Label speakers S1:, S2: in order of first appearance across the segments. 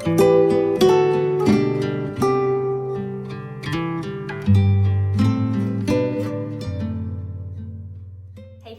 S1: Hey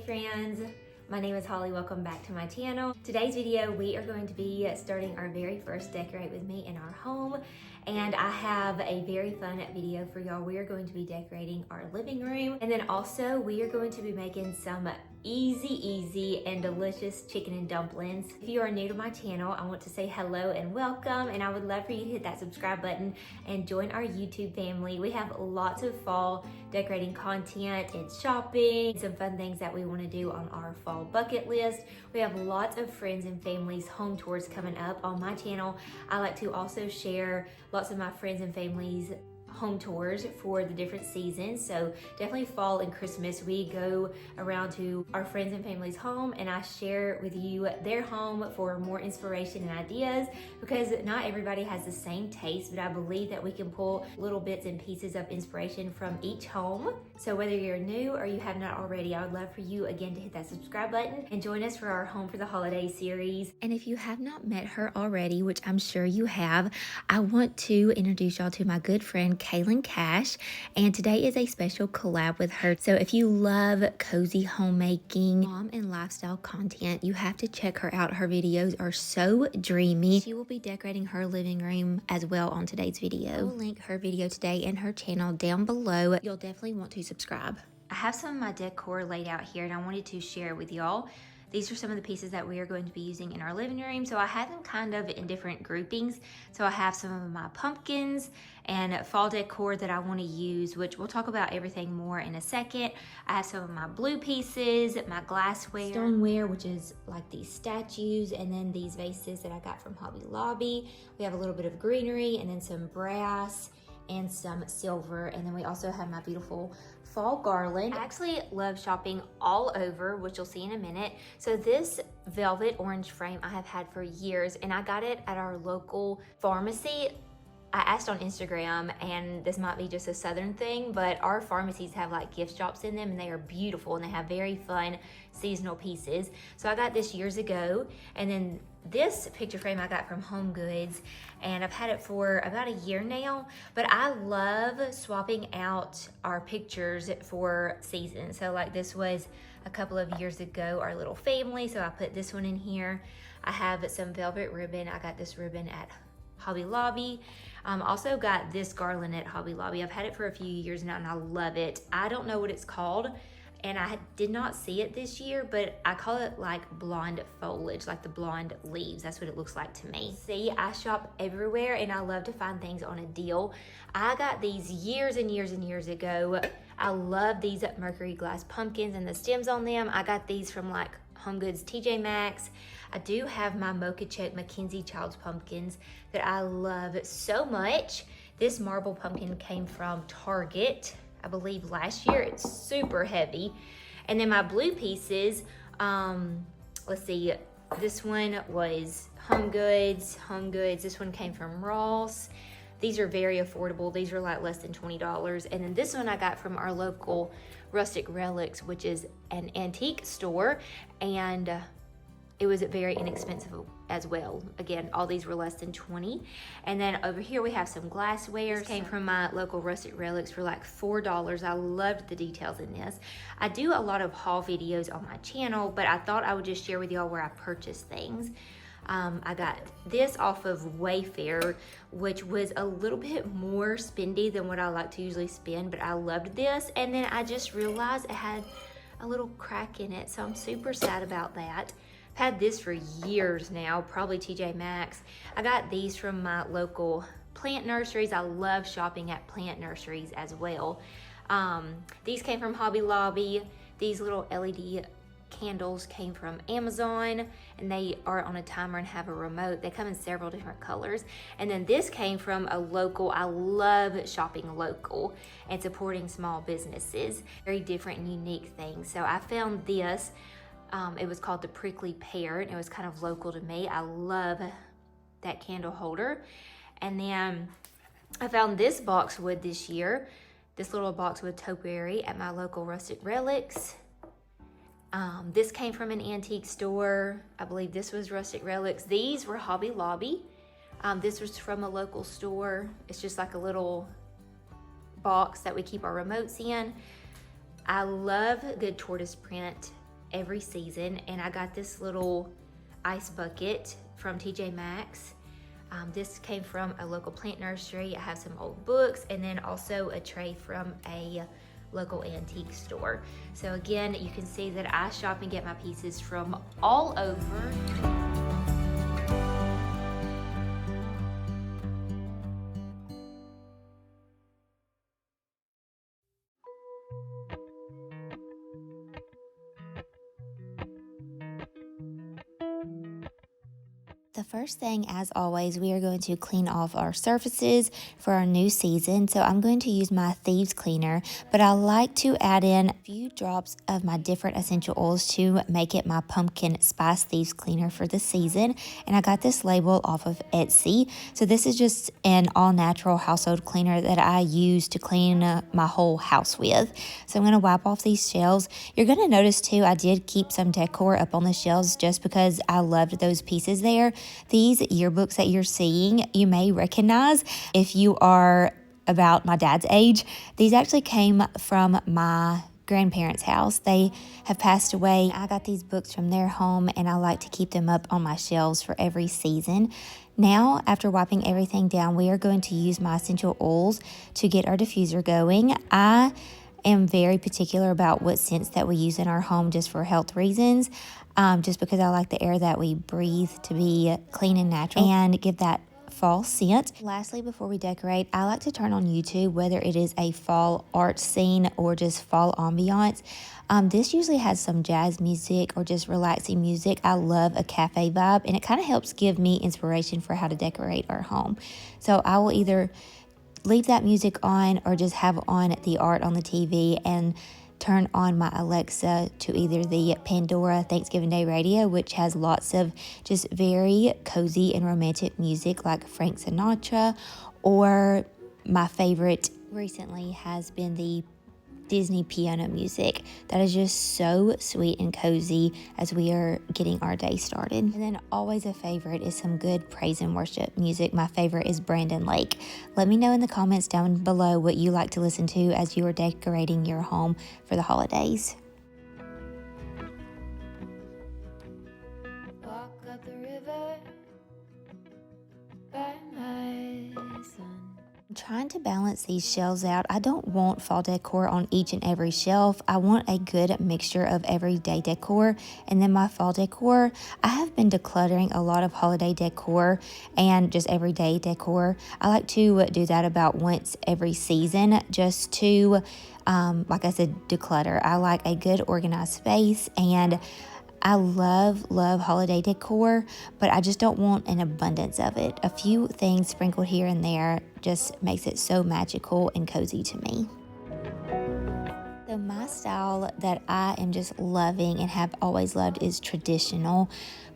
S1: friends, my name is Holly. Welcome back to my channel. Today's video, we are going to be starting our very first Decorate With Me in our home. And I have a very fun video for y'all. We are going to be decorating our living room. And then also we are going to be making some easy and delicious chicken and dumplings. If you are new to my channel, I want to say hello and welcome. And I would love for you to hit that subscribe button and join our YouTube family. We have lots of fall decorating content and shopping, some fun things that we want to do on our fall bucket list. We have lots of friends and families home tours coming up on my channel. I like to also share lots of my friends and families home tours for the different seasons. So definitely fall and Christmas, we go around to our friends and family's home and I share with you their home for more inspiration and ideas, because not everybody has the same taste, but I believe that we can pull little bits and pieces of inspiration from each home. So whether you're new or you have not already, I would love for you again to hit that subscribe button and join us for our Home for the Holidays series. And if you have not met her already, which I'm sure you have, I want to introduce y'all to my good friend Kailyn Cash, and today is a special collab with her. So if you love cozy homemaking, mom and lifestyle content, you have to check her out. Her videos are so dreamy. She will be decorating her living room as well on today's video. I will link her video today and her channel down below. You'll definitely want to subscribe. I have some of my decor laid out here and I wanted to share with y'all. These are some of the pieces that we are going to be using in our living room. So I have them kind of in different groupings. So I have some of my pumpkins and fall decor that I want to use, which we'll talk about everything more in a second. I have some of my blue pieces, my glassware, stoneware, which is like these statues, and then these vases that I got from Hobby Lobby. We have a little bit of greenery and then some brass and some silver. And then we also have my beautiful fall garland. I actually love shopping all over, which you'll see in a minute. So this velvet orange frame I have had for years, and I got it at our local pharmacy. I asked on Instagram, and this might be just a southern thing, but our pharmacies have like gift shops in them and they are beautiful and they have very fun seasonal pieces. So I got this years ago, and then this picture frame I got from Home Goods, and I've had it for about a year now, but I love swapping out our pictures for seasons. So like this was a couple of years ago, our little family, so I put this one in here. I have some velvet ribbon. I got this ribbon at Hobby Lobby. Also got this garland at Hobby Lobby. I've had it for a few years now and I love it. I don't know what it's called, and I did not see it this year, but I call it like blonde foliage, like the blonde leaves. That's what it looks like to me. See, I shop everywhere and I love to find things on a deal. I got these years and years ago. I love these Mercury glass pumpkins and the stems on them. I got these from like Home Goods, TJ Maxx. I do have my Mocha Check Mackenzie Child's pumpkins that I love so much. This marble pumpkin came from Target, I believe last year. It's super heavy. And then my blue pieces, let's see, this one was Home Goods. This one came from Ross. These are very affordable. These are like less than $20. And then this one I got from our local Rustic Relics, which is an antique store, and it was very inexpensive as well. Again, all these were less than $20. And then over here we have some glassware. This came from my local Rustic Relics for like $4. I loved the details in this. I do a lot of haul videos on my channel, but I thought I would just share with y'all where I purchased things. I got this off of Wayfair, which was a little bit more spendy than what I like to usually spend, but I loved this. And then I just realized it had a little crack in it, so I'm super sad about that. I've had this for years now, probably TJ Maxx. I got these from my local plant nurseries. I love shopping at plant nurseries as well. These came from Hobby Lobby. These little LED candles came from Amazon, and they are on a timer and have a remote. They come in several different colors. And then this came from a local. I love shopping local and supporting small businesses. Very different and unique things. So I found this. It was called the Prickly Pear, and it was kind of local to me. I love that candle holder. And then I found this boxwood this year, this little boxwood topiary at my local Rustic Relics. This came from an antique store. I believe this was Rustic Relics. These were Hobby Lobby. This was from a local store. It's just like a little box that we keep our remotes in. I love good tortoise print every season, and I got this little ice bucket from TJ Maxx. This came from a local plant nursery. I have some old books, and then also a tray from a local antique store. So again, you can see that I shop and get my pieces from all over. The first thing, as always, we are going to clean off our surfaces for our new season. So I'm going to use my Thieves Cleaner, but I like to add in a few drops of my different essential oils to make it my pumpkin spice Thieves Cleaner for the season. And I got this label off of Etsy. So this is just an all-natural household cleaner that I use to clean my whole house with. So I'm going to wipe off these shelves. You're going to notice too, I did keep some decor up on the shelves just because I loved those pieces there. These yearbooks that you're seeing, you may recognize if you are about my dad's age. These actually came from my grandparents' house. They have passed away. I got these books from their home, and I like to keep them up on my shelves for every season. Now, after wiping everything down, we are going to use my essential oils to get our diffuser going. I am very particular about what scents that we use in our home just for health reasons. Just because I like the air that we breathe to be clean and natural and give that fall scent. Lastly, before we decorate, I like to turn on YouTube, whether it is a fall art scene or just fall ambiance. This usually has some jazz music or just relaxing music. I love a cafe vibe, and it kind of helps give me inspiration for how to decorate our home. So I will either leave that music on or just have on the art on the TV and turn on my Alexa to either the Pandora Thanksgiving Day radio, which has lots of just very cozy and romantic music like Frank Sinatra, or my favorite recently has been the Disney piano music. That is just so sweet and cozy as we are getting our day started. And then always a favorite is some good praise and worship music. My favorite is Brandon Lake. Let me know in the comments down below what you like to listen to as you are decorating your home for the holidays. Walk up the river by my son. I'm trying to balance these shelves out. I don't want fall decor on each and every shelf. I want a good mixture of everyday decor. And then my fall decor, I have been decluttering a lot of holiday decor and just everyday decor. I like to do that about once every season just to, like I said, declutter. I like a good organized space, and I love holiday decor, but I just don't want an abundance of it. A few things sprinkled here and there just makes it so magical and cozy to me. So my style that I am just loving and have always loved is traditional.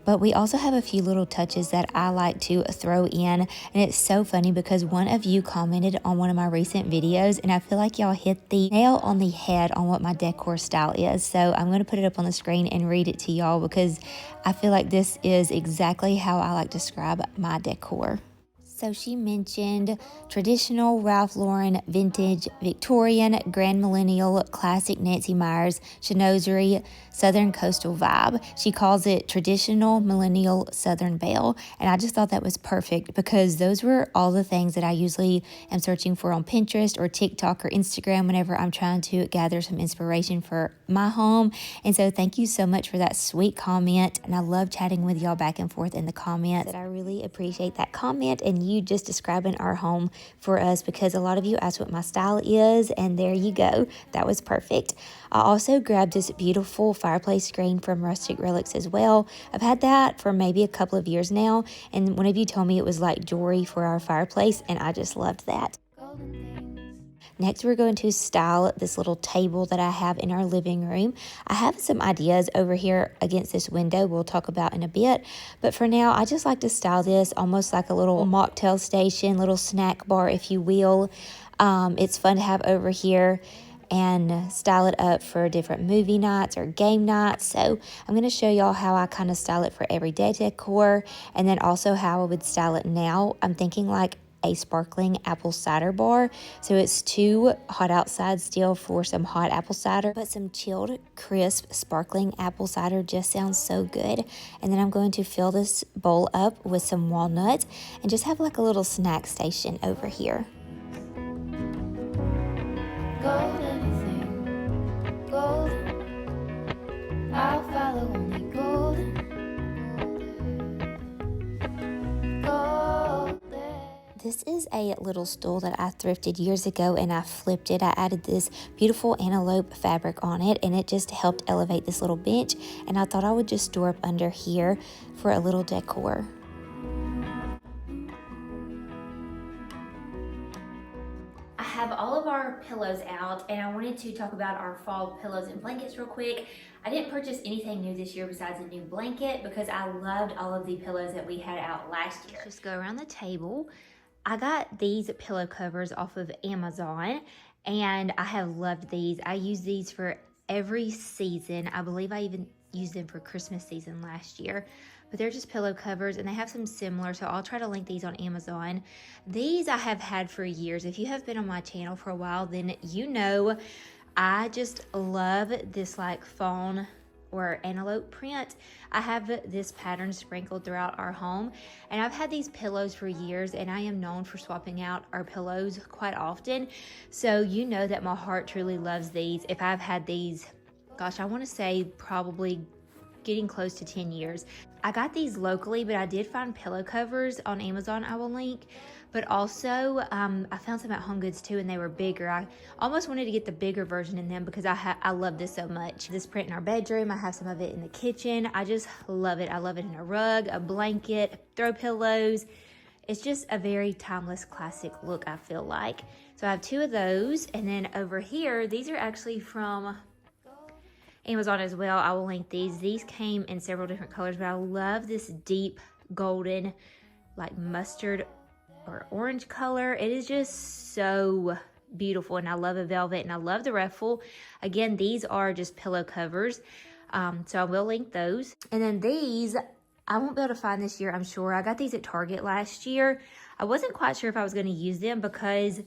S1: But we also have a few little touches that I like to throw in. And it's so funny because one of you commented on one of my recent videos, and I feel like y'all hit the nail on the head on what my decor style is. So I'm going to put it up on the screen and read it to y'all because I feel like this is exactly how I like to describe my decor. So she mentioned traditional, Ralph Lauren, vintage, Victorian, grand millennial, classic Nancy Myers, chinoiserie, southern coastal vibe. She calls it traditional, millennial, southern belle. And I just thought that was perfect because those were all the things that I usually am searching for on Pinterest or TikTok or Instagram whenever I'm trying to gather some inspiration for my home. And so thank you so much for that sweet comment. And I love chatting with y'all back and forth in the comments. I really appreciate that comment and you just describing our home for us, because a lot of you asked what my style is, and there you go. That was perfect. I also grabbed this beautiful fireplace screen from Rustic Relics as well. I've had that for maybe a couple of years now, and one of you told me it was like jewelry for our fireplace, and I just loved that. Next, we're going to style this little table that I have in our living room. I have some ideas over here against this window we'll talk about in a bit. But for now, I just like to style this almost like a little mocktail station, little snack bar, if you will. It's fun to have over here. and style it up for different movie nights or game nights. So I'm going to show y'all how I kind of style it for everyday decor, and then also how I would style it now. I'm thinking like a sparkling apple cider bar. So it's too hot outside still for some hot apple cider, but some chilled, crisp, sparkling apple cider just sounds so good. And then I'm going to fill this bowl up with some walnuts and just have like a little snack station over here. Gold anything, golden. I'll follow only golden. This is a little stool that I thrifted years ago and I flipped it. I added this beautiful antelope fabric on it and it just helped elevate this little bench, and I thought I would just store up under here for a little decor. I have all of our pillows out and I wanted to talk about our fall pillows and blankets real quick. I didn't purchase anything new this year besides a new blanket because I loved all of the pillows that we had out last year. Just go around the table. I got these pillow covers off of Amazon and I have loved these. I use these for every season. I believe I even used them for Christmas season last year. But they're just pillow covers and they have some similar, so I'll try to link these on Amazon. These I have had for years. If you have been on my channel for a while, then you know I just love this like fawn or antelope print. I have this pattern sprinkled throughout our home, and I've had these pillows for years, and I am known for swapping out our pillows quite often. So you know that my heart truly loves these. If I've had these, gosh, I want to say probably getting close to 10 years. I got these locally, but I did find pillow covers on Amazon I will link. But also, I found some at Home Goods too, and they were bigger. I almost wanted to get the bigger version in them because I love this so much. This print in our bedroom, I have some of it in the kitchen. I just love it. I love it in a rug, a blanket, throw pillows. It's just a very timeless classic look, I feel like. So I have two of those, and then over here, these are actually from Amazon as well. I will link these. These came in several different colors, but I love this deep golden, like mustard or orange color. It is just so beautiful, and I love a velvet, and I love the ruffle. Again, these are just pillow covers, so I will link those. And then these, I won't be able to find this year, I'm sure. I got these at Target last year. I wasn't quite sure if I was going to use them because,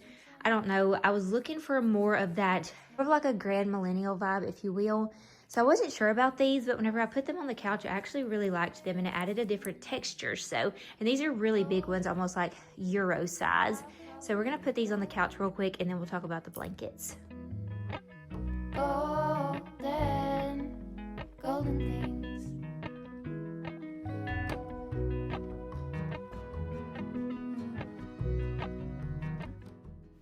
S1: I don't know, I was looking for more of that, sort of like a grand millennial vibe, if you will. So I wasn't sure about these, but whenever I put them on the couch, I actually really liked them, and it added a different texture. So, and these are really big ones, almost like Euro size. So we're gonna put these on the couch real quick, and then we'll talk about the blankets. Golden things.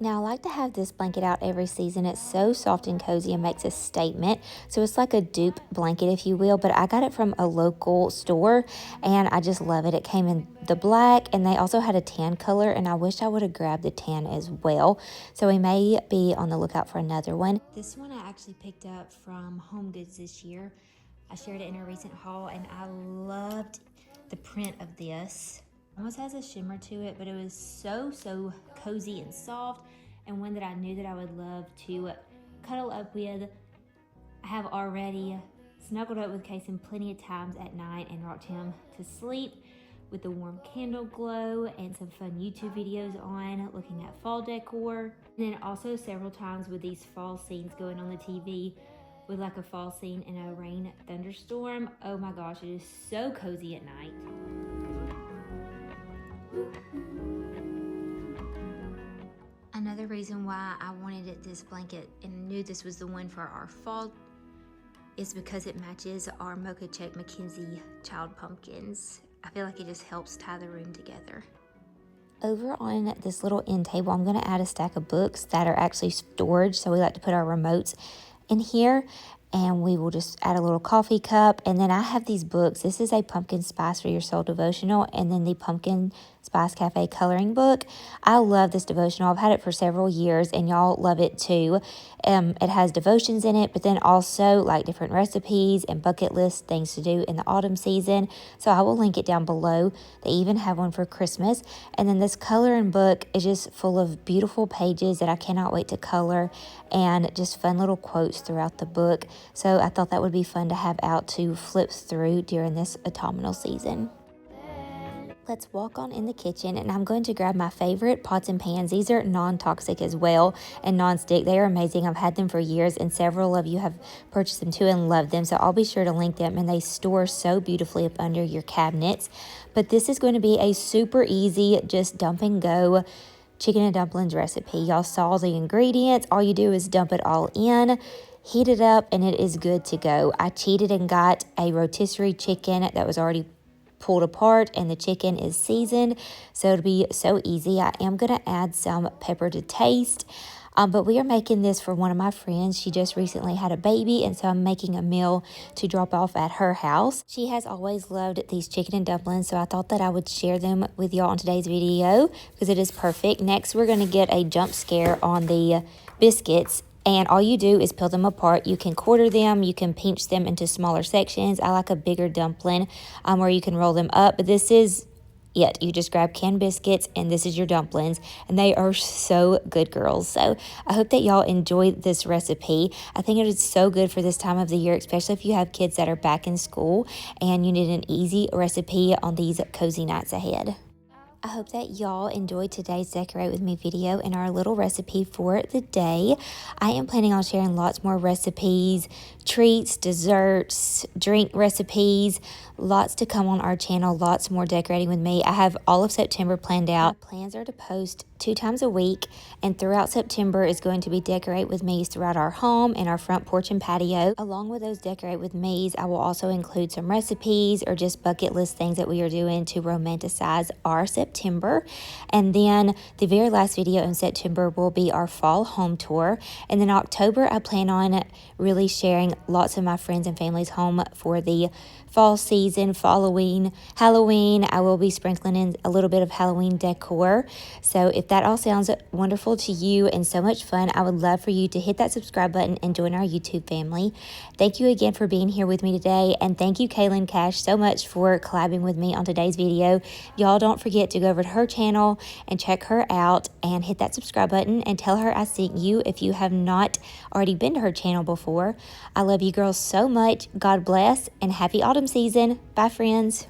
S1: Now, I like to have this blanket out every season. It's so soft and cozy and makes a statement. So it's like a dupe blanket, if you will, but I got it from a local store and I just love it. It came in the black, and they also had a tan color, and I wish I would have grabbed the tan as well. So we may be on the lookout for another one. This one I actually picked up from Home Goods this year. I shared it in a recent haul, and I loved the print of this. Almost has a shimmer to it, but it was so cozy and soft, and one that I knew that I would love to cuddle up with. I have already snuggled up with Kason plenty of times at night and rocked him to sleep with the warm candle glow and some fun YouTube videos on looking at fall decor. And then also several times with these fall scenes going on the TV with like a fall scene in a rain thunderstorm. Oh my gosh, it is so cozy at night. Another reason why I wanted this blanket and knew this was the one for our fall is because it matches our Mocha Check McKenzie child pumpkins. I feel like it just helps tie the room together. Over on this little end table, I'm going to add a stack of books that are actually storage. So we like to put our remotes in here. and we will just add a little coffee cup. And then I have these books. This is a pumpkin spice for your soul devotional, and then the pumpkin spice cafe coloring book. I love this devotional. I've had it for several years, and y'all love it too. It has devotions in it, but then also like different recipes and bucket list things to do in the autumn season. So I will link it down below. They even have one for Christmas. And then this coloring book is just full of beautiful pages that I cannot wait to color, and just fun little quotes throughout the book. So I thought that would be fun to have out to flip through during this autumnal season. Let's walk on in the kitchen, and I'm going to grab my favorite pots and pans. These are non-toxic as well and non-stick. They are amazing. I've had them for years, and several of you have purchased them too and loved them. So I'll be sure to link them, and they store so beautifully up under your cabinets. But this is going to be a super easy, just dump and go chicken and dumplings recipe. Y'all saw the ingredients. All you do is dump it all in, heat it up, and it is good to go. I cheated and got a rotisserie chicken that was already pulled apart, and the chicken is seasoned, so it'll be so easy. I am going to add some pepper to taste, but we are making this for one of my friends. She just recently had a baby, and so I'm making a meal to drop off at her house. She has always loved these chicken and dumplings, so I thought that I would share them with y'all in today's video because it is perfect. Next, we're going to get a jump scare on the biscuits. And all you do is peel them apart. You can quarter them. You can pinch them into smaller sections. I like a bigger dumpling where you can roll them up. But this is it. You just grab canned biscuits, and this is your dumplings. And they are so good, girls. So I hope that y'all enjoyed this recipe. I think it is so good for this time of the year, especially if you have kids that are back in school and you need an easy recipe on these cozy nights ahead. I hope that y'all enjoyed today's Decorate With Me video and our little recipe for the day. I am planning on sharing lots more recipes, treats, desserts, drink recipes, lots to come on our channel, lots more decorating with me. I have all of September planned out. My plans are to post 2 times a week, and throughout September is going to be Decorate With Me's throughout our home and our front porch and patio. Along with those Decorate With Me's, I will also include some recipes or just bucket list things that we are doing to romanticize our September. And then the very last video in September will be our fall home tour. And then October, I plan on really sharing lots of my friends and family's home for the fall season, Halloween. I will be sprinkling in a little bit of Halloween decor. So if that all sounds wonderful to you and so much fun, I would love for you to hit that subscribe button and join our YouTube family. Thank you again for being here with me today, and thank you Kailyn Cash so much for collabing with me on today's video. Y'all don't forget to go over to her channel and check her out and hit that subscribe button and tell her I sent you if you have not already been to her channel before. I love you girls so much. God bless and happy autumn season. Bye friends.